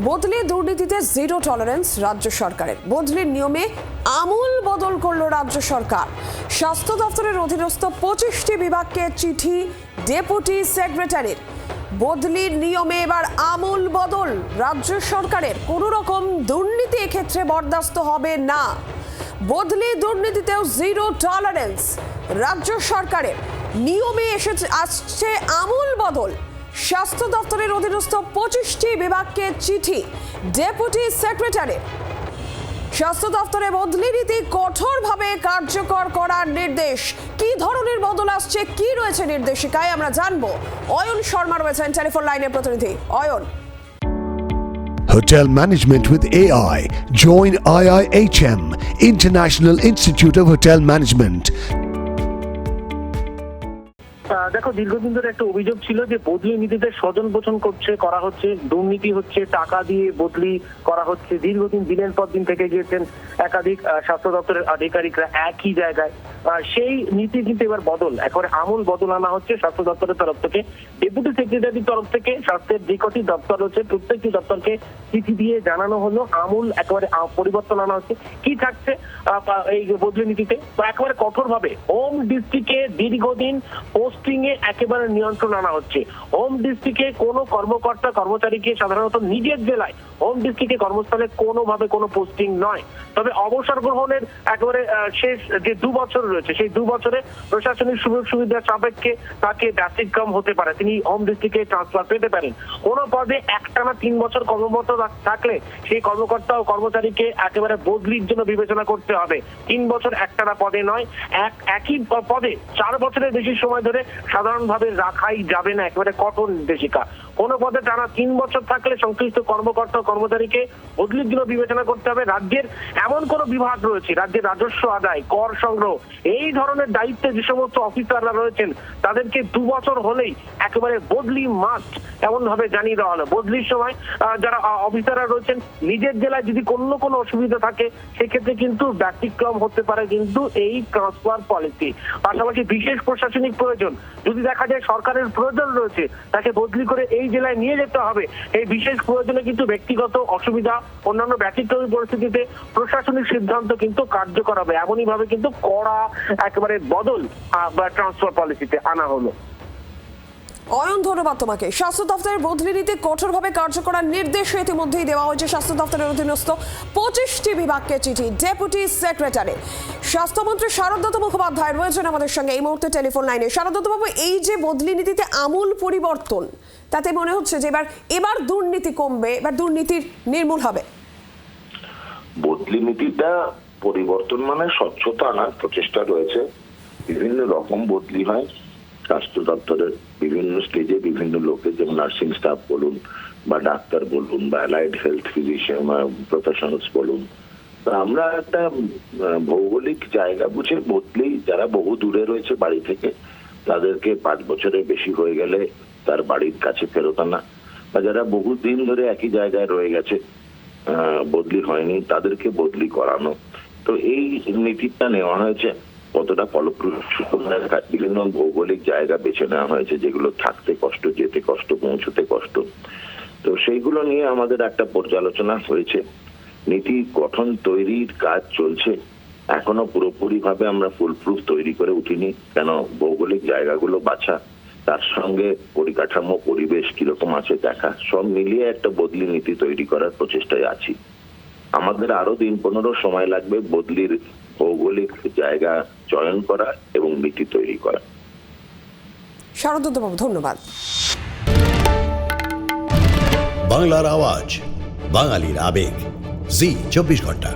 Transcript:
বদলি দুর্নীতিতে zero tolerance রাজ্য সরকারের। বদলির নিয়মে আমূল বদল করল রাজ্য সরকার। স্বাস্থ্য দপ্তরের অধীনস্থ 25টি বিভাগকে চিঠি ডেপুটি সেক্রেটারির। বদলির নিয়মে এবার আমূল বদল রাজ্য সরকারের। কোনো রকম দুর্নীতি এক্ষেত্রে বরদাস্ত হবে না। বদলি দুর্নীতিতেও জিরো টলারেন্স রাজ্য সরকারের। নিয়মে আসছে আমূল বদল। স্বাস্থ্য দপ্তরের অধীনস্থ 25টি বিভাগকে চিঠি ডেপুটি সেক্রেটারির। স্বাস্থ্য দপ্তরে বদলি নীতি কঠোরভাবে কার্যকর করার নির্দেশ। কি ধরনের বদল আসছে, কি রয়েছে নির্দেশিকায়, আমরা জানবো। অয়ন শর্মা রয়েছেন টেলিফোন লাইনের প্রতিনিধি। Ayan. Hotel Management with AI. Join IIHM, International Institute of Hotel Management. দেখো, দীর্ঘদিন ধরে একটা অভিযোগ ছিল যে বদলি নীতিতে স্বজন পোষণ করা হচ্ছে, দুর্নীতি হচ্ছে, টাকা দিয়ে বদলি করা হচ্ছে। দীর্ঘদিন দিনের পর দিন থেকে গিয়েছেন একাধিক স্বাস্থ্য দপ্তরের আধিকারিকরা একই জায়গায়। সেই নীতি কিন্তু এবার বদল, একেবারে আমূল বদল আনা হচ্ছে স্বাস্থ্য দপ্তরের তরফ থেকে। ডেপুটি সেক্রেটারির তরফ থেকে স্বাস্থ্যের যে কটি দপ্তর রয়েছে প্রত্যেকটি দপ্তরকে চিঠি দিয়ে জানানো হলো আমূল একেবারে পরিবর্তন আনা হচ্ছে। কি থাকছে এই বদলি নীতিতে? একেবারে কঠোরভাবে হোম ডিস্ট্রিক্টে দীর্ঘদিন পোস্টিং এ একেবারে নিয়ন্ত্রণ আনা হচ্ছে। হোম ডিস্ট্রিক্টে কোনো কর্মকর্তা কর্মচারীকে সাধারণত নিজের জেলায় হোম ডিস্ট্রিক্টে কর্মস্থলে কোনোভাবে কোনো পোস্টিং নয়। তবে অবসর গ্রহণের একেবারে শেষ যে 2 বছর রয়েছে, সেই 2 বছরে প্রশাসনিক সুযোগ সুবিধা সাপেক্ষে তাকে ব্যতিক্রম হতে পারে, তিনি হোম ডিস্ট্রিক্টে ট্রান্সফার পেতে পারেন। কোনো পদে একটানা 3 বছর কর্মরত থাকলে সেই কর্মকর্তা ও কর্মচারীকে একেবারে বদলির জন্য বিবেচনা করতে হবে। 3 বছর একটানা পদে নয়, একই পদে 4 বছরের বেশি সময় ধরে সাধারণভাবে রাখাই যাবে না, একেবারে কঠোর নির্দেশিকা। কোন পদে টানা 3 বছর থাকলে সংশ্লিষ্ট কর্মকর্তা কর্মচারীকে বদলির জন্য বিবেচনা করতে হবে। রাজ্যের এমন কোন বিভাগ রয়েছে, রাজ্যের রাজস্ব আদায়, কর সংগ্রহ, এই ধরনের দায়িত্বে যে সমস্ত অফিসাররা রয়েছেন তাদেরকে 2 বছর হলেই একেবারে বদলি মাস্ট এমন ভাবে জানিয়ে দেওয়া হলো। বদলির সময় যারা অফিসাররা রয়েছেন নিজের জেলায় যদি কোনো অসুবিধা থাকে সেক্ষেত্রে কিন্তু ব্যতিক্রম হতে পারে কিন্তু এই ট্রান্সফার পলিসি। পাশাপাশি বিশেষ প্রশাসনিক প্রয়োজন, যদি দেখা যায় সরকারের প্রয়োজন রয়েছে তাকে বদলি করে এই জেলায় নিয়ে যেতে হবে, এই বিশেষ প্রয়োজনে কিন্তু ব্যক্তিগত অসুবিধা অন্যান্য ব্যতিক্রমী পরিস্থিতিতে প্রশাসনিক সিদ্ধান্ত কিন্তু কার্যকর হবে। এমনই ভাবে কিন্তু কড়া একেবারে বদল বা ট্রান্সফার পলিসিতে আনা হলো। অয়ন, ধন্যবাদ তোমাকে। স্বাস্থ্য দপ্তরের বদলি নীতি কঠোরভাবে কার্যকর নির্দেশ ইতিমধ্যেই দেওয়া হয়েছে। স্বাস্থ্য দপ্তরের অধীনস্থ 25টি বিভাগকে চিঠি ডেপুটি সেক্রেটারি। স্বাস্থ্যমন্ত্রী শারদ দত্ত মুখোপাধ্যায় রয়েছেন আমাদের সঙ্গে এই মুহূর্তে টেলিফোন লাইনে। শারদ দত্ত বাবু, এই যে বদলি নীতিতে আমূল পরিবর্তন, তাতে মনে হচ্ছে যে এবার দুর্নীতি কমবে, এবার দুর্নীতির নির্মূল হবে। বদলি নীতিটা পরিবর্তন মানে স্বচ্ছতা আনার প্রচেষ্টা রয়েছে। বিভিন্ন রকম বদলি হয় স্বাস্থ্য দপ্তরের বিভিন্ন স্টেজে, বিভিন্ন লোকে, যেমন নার্সিং স্টাফ বলুন বা ডাক্তার বলুন বা অ্যালাইড হেলথ ফিজিশিয়ান প্রফেশনালস বলুন। আমরা একটা ভৌগোলিক জায়গা বুঝে বদলি, যারা বহু দূরে রয়েছে বাড়ি থেকে, তাদেরকে 5 বছরের বেশি হয়ে গেলে তার বাড়ির কাছে ফেরত আনা, বা যারা বহু দিন ধরে একই জায়গায় রয়ে গেছে বদলি হয়নি তাদেরকে বদলি করানো। তো এই নীতিটা নেওয়া হয়েছে। কতটা ফলপ্রসূ, বিভিন্ন ভৌগোলিক জায়গা বেছে নেওয়া হয়েছে যেগুলো থাকতে কষ্ট, যেতে কষ্ট, পৌঁছতে কষ্ট। তো সেইগুলো নিয়ে আমাদের একটা পর্যালোচনা হয়েছে। নীতি গঠন তৈরির কাজ চলছে। এখনো পুরোপুরি ভাবে আমরা ফুলপ্রুফ তৈরি করে উঠিনি, কেন ভৌগোলিক জায়গাগুলো বাছা, তার সঙ্গে পরিকাঠামো পরিবেশ কিরকম আছে দেখা, সব মিলিয়ে একটা বদলি নীতি তৈরি করার প্রচেষ্টায় আছি। আমাদের আরো দিন-15 সময় লাগবে বদলির ভৌগোলিক জায়গা চয়ন করা এবং নীতি তৈরি করা। শারদ দত্ত বাবু, ধন্যবাদ। বাংলার আওয়াজ, বাঙালির আবেগ, জি 24 ঘন্টা।